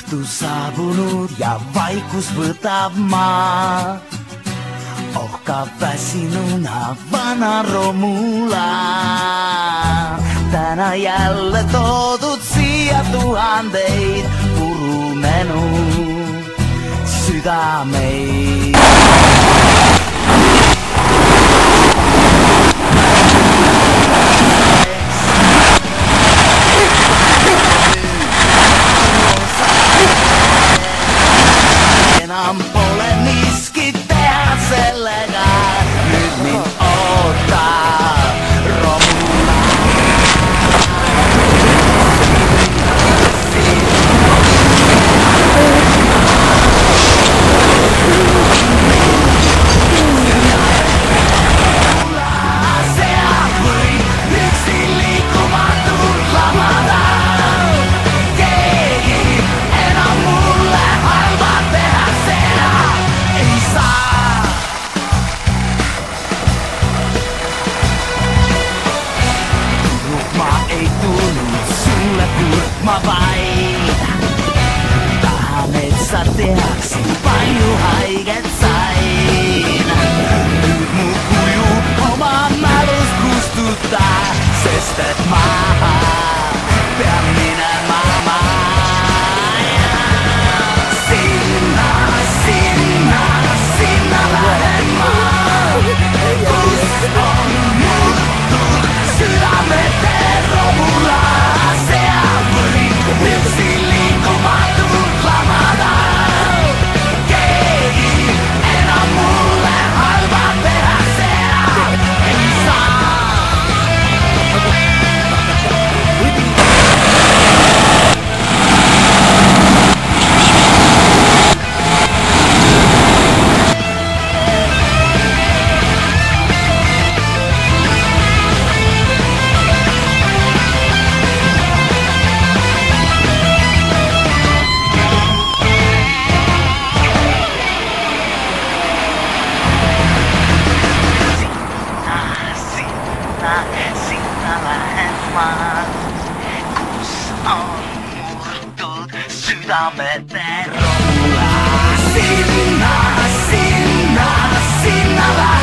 Waktu saabunut ja vaikus võtab maa. Ohkab väsinuna vana Romula. Täna jälle toodud siia tuhandeid purunenud südameid. Enam pole miskit teha sellega, nüüd mind ootab Romula. Seab võib üksi liikumatult lamada. Keegi enam mulle halba teha ei saa. Ma ei tulnud sulle kurtma vaid. Tahan, et sa teaksid, palju haiget sain. Nüüd mu kuju oma mälust kustuta, sest et ma pean minema sinna, sinna, sinna lähen ma. Kus on murtud südamete Romula. Seab võib üksi liikumatult lamada. Keegi enam mulle halba teha ei saa. Sinna lähen ma, kus on murtud südamete Romula. Sinna, sinna, sinna lähen.